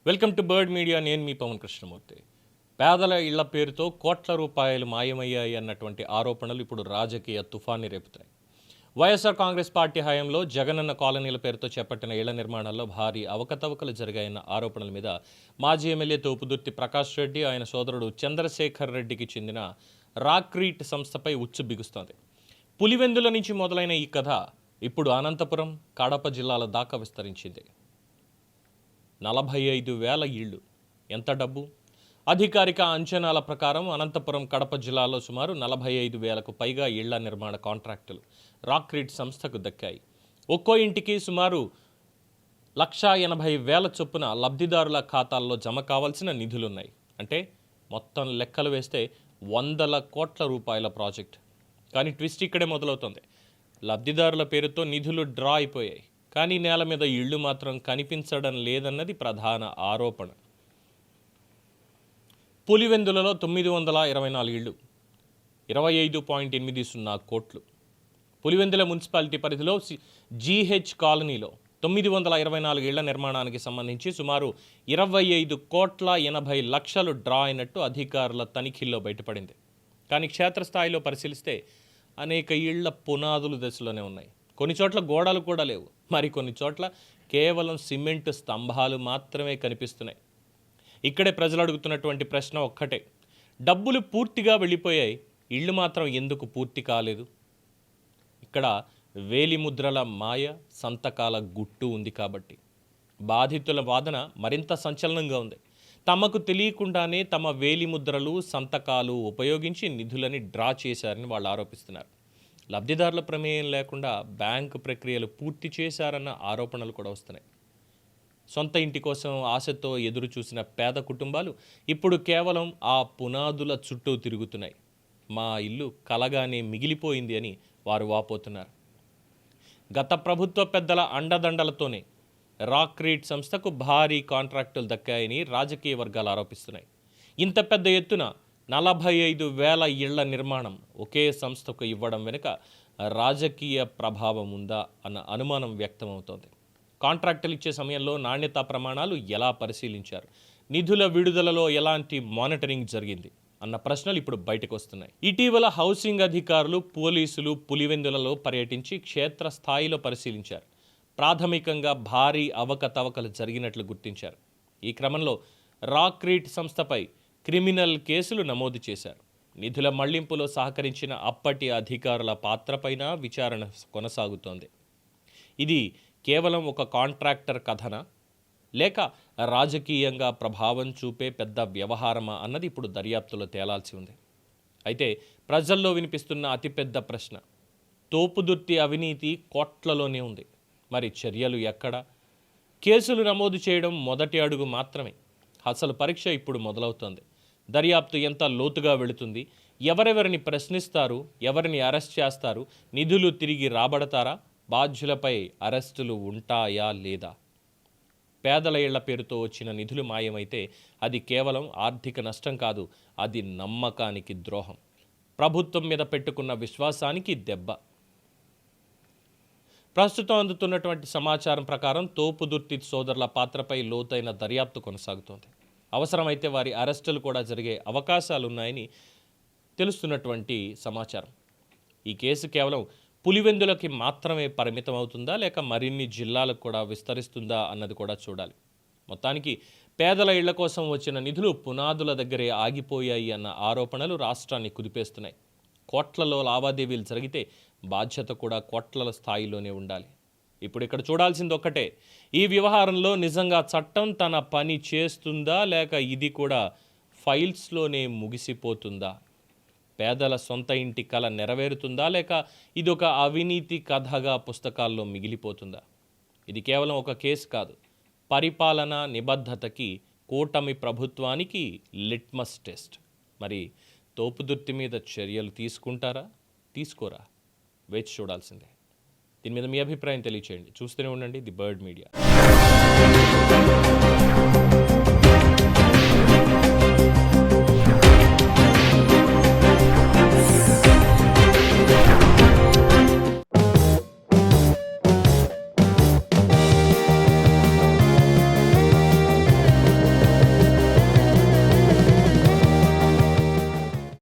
Welcome to bird media. నేను మీ పవన్ కృష్ణమూర్తి. పేదల ఇళ్ల పేరుతో కోట్ల రూపాయలు మాయమయ్యాయి అన్నటువంటి ఆరోపణలు ఇప్పుడు రాజకీయ తుఫాన్ని రేపుతాయి. వైఎస్ఆర్ కాంగ్రెస్ పార్టీ హయాంలో జగనన్న కాలనీల పేరుతో చేపట్టిన ఇళ్ల నిర్మాణాల్లో భారీ అవకతవకలు జరిగాయన్న ఆరోపణల మీద మాజీ ఎమ్మెల్యే తోపుదుర్తి ప్రకాష్ రెడ్డి, ఆయన సోదరుడు చంద్రశేఖర్ రెడ్డికి చెందిన రాక్రీట్ సంస్థపై ఉచ్చు బిగుస్తోంది. పులివెందుల నుంచి మొదలైన ఈ కథ ఇప్పుడు అనంతపురం, కడప జిల్లాల దాకా విస్తరించింది. 45,000 ఇళ్ళు. ఎంత డబ్బు? అధికారిక అంచనాల ప్రకారం అనంతపురం, కడప జిల్లాలో సుమారు 45,000కు పైగా ఇళ్ల నిర్మాణ కాంట్రాక్టులు రాక్రీట్ సంస్థకు దక్కాయి. ఒక్కో ఇంటికి సుమారు 1,80,000 చొప్పున లబ్ధిదారుల ఖాతాల్లో జమ కావాల్సిన నిధులున్నాయి. అంటే మొత్తం లెక్కలు వేస్తే 100 కోట్ల రూపాయల ప్రాజెక్ట్. కానీ ట్విస్ట్ ఇక్కడే మొదలవుతుంది. లబ్ధిదారుల పేరుతో నిధులు డ్రా అయిపోయాయి, కానీ నేల మీద ఇళ్ళు మాత్రం కనిపించడం లేదన్నది ప్రధాన ఆరోపణ. పులివెందులలో 924 ఇళ్ళు, 25.80 కోట్లు. పులివెందుల మున్సిపాలిటీ పరిధిలో జీహెచ్ కాలనీలో 924 ఇళ్ల నిర్మాణానికి సంబంధించి సుమారు 25,80,00,000 డ్రా అయినట్టు అధికారుల తనిఖీల్లో బయటపడింది. కానీ క్షేత్రస్థాయిలో పరిశీలిస్తే అనేక ఇళ్ల పునాదులు దశలోనే ఉన్నాయి. కొన్ని చోట్ల గోడలు కూడా లేవు, మరి కొన్ని చోట్ల కేవలం సిమెంట్ స్తంభాలు మాత్రమే కనిపిస్తున్నాయి. ఇక్కడే ప్రజలు అడుగుతున్నటువంటి ప్రశ్న ఒక్కటే: డబ్బులు పూర్తిగా వెళ్ళిపోయాయి, ఇళ్ళు మాత్రం ఎందుకు పూర్తి కాలేదు? ఇక్కడ వేలిముద్రల మాయ, సంతకాల గుట్టు ఉంది కాబట్టి. బాధితుల వాదన మరింత సంచలనంగా ఉంది. తమకు తెలియకుండానే తమ వేలిముద్రలు, సంతకాలు ఉపయోగించి నిధులని డ్రా చేశారని వాళ్ళు ఆరోపిస్తున్నారు. లబ్ధిదారుల ప్రమేయం లేకుండా బ్యాంకు ప్రక్రియలు పూర్తి చేశారన్న ఆరోపణలు కూడా వస్తున్నాయి. సొంత ఇంటి కోసం ఆశతో ఎదురు చూసిన పేద కుటుంబాలు ఇప్పుడు కేవలం ఆ పునాదుల చుట్టూ తిరుగుతున్నాయి. మా ఇల్లు కలగానే మిగిలిపోయింది అని వారు వాపోతున్నారు. గత ప్రభుత్వ పెద్దల అండదండలతోనే రాక్రీట్ సంస్థకు భారీ కాంట్రాక్టులు దక్కాయని రాజకీయ వర్గాలు ఆరోపిస్తున్నాయి. ఇంత పెద్ద ఎత్తున 45,000 ఇళ్ల నిర్మాణం ఒకే సంస్థకు ఇవ్వడం వెనుక రాజకీయ ప్రభావం ఉందా అన్న అనుమానం వ్యక్తమవుతోంది. కాంట్రాక్టులు ఇచ్చే సమయంలో నాణ్యతా ప్రమాణాలు ఎలా పరిశీలించారు, నిధుల విడుదలలో ఎలాంటి మానిటరింగ్ జరిగింది అన్న ప్రశ్నలు ఇప్పుడు బయటకు వస్తున్నాయి. ఇటీవల హౌసింగ్ అధికారులు, పోలీసులు పులివెందులలో పర్యటించి క్షేత్రస్థాయిలో పరిశీలించారు. ప్రాథమికంగా భారీ అవకతవకలు జరిగినట్లు గుర్తించారు. ఈ క్రమంలో రాక్రీట్ సంస్థపై క్రిమినల్ కేసులు నమోదు చేశారు. నిధుల మళ్లింపులో సహకరించిన అప్పటి అధికారుల పాత్రపైన విచారణ కొనసాగుతోంది. ఇది కేవలం ఒక కాంట్రాక్టర్ కథనా, లేక రాజకీయంగా ప్రభావం చూపే పెద్ద వ్యవహారమా అన్నది ఇప్పుడు దర్యాప్తులో తేలాల్సి ఉంది. అయితే ప్రజల్లో వినిపిస్తున్న అతిపెద్ద ప్రశ్న: తోపుదుర్తి అవినీతి కోట్లలోనే ఉంది, మరి చర్యలు ఎక్కడ? కేసులు నమోదు చేయడం మొదటి అడుగు మాత్రమే. అసలు పరీక్ష ఇప్పుడు మొదలవుతోంది. దర్యాప్తు ఎంత లోతుగా వెళుతుంది? ఎవరెవరిని ప్రశ్నిస్తారు? ఎవరిని అరెస్ట్ చేస్తారు? నిధులు తిరిగి రాబడతారా? బాధ్యులపై అరెస్టులు ఉంటాయా లేదా? పేదల ఇళ్ల పేరుతో వచ్చిన నిధులు మాయమైతే అది కేవలం ఆర్థిక నష్టం కాదు, అది నమ్మకానికి ద్రోహం, ప్రభుత్వం మీద పెట్టుకున్న విశ్వాసానికి దెబ్బ. ప్రస్తుతం అందుతున్నటువంటి సమాచారం ప్రకారం తోపుదుర్తి సోదరుల పాత్రపై లోతైన దర్యాప్తు కొనసాగుతోంది. అవసరమైతే వారి అరెస్టులు కూడా జరిగే అవకాశాలున్నాయని తెలుస్తున్నటువంటి సమాచారం. ఈ కేసు కేవలం పులివెందులకి మాత్రమే పరిమితం అవుతుందా, లేక మరిన్ని జిల్లాలకు కూడా విస్తరిస్తుందా అన్నది కూడా చూడాలి. మొత్తానికి పేదల ఇళ్ల కోసం వచ్చిన నిధులు పునాదుల దగ్గరే ఆగిపోయాయి అన్న ఆరోపణలు రాష్ట్రాన్ని కుదిపేస్తున్నాయి. కోట్లలో లావాదేవీలు జరిగితే బాధ్యత కూడా కోట్ల స్థాయిలోనే ఉండాలి. ఇప్పుడు ఇక్కడ చూడాల్సింది ఒక్కటే: ఈ వ్యవహారంలో నిజంగా చట్టం తన పని చేస్తుందా, లేక ఇది కూడా ఫైల్స్లోనే ముగిసిపోతుందా? పేదల సొంత ఇంటి కల నెరవేరుతుందా, లేక ఇదొక అవినీతి కథగా పుస్తకాల్లో మిగిలిపోతుందా? ఇది కేవలం ఒక కేసు కాదు, పరిపాలన నిబద్ధతకి, కూటమి ప్రభుత్వానికి లిట్మస్ టెస్ట్. మరి తోపుదుర్తి మీద చర్యలు తీసుకుంటారా, తీసుకోరా? వేచి చూడాల్సిందే. దీని మీద మీ అభిప్రాయం తెలియచేయండి. చూస్తూనే ఉండండి ది బర్డ్ మీడియా.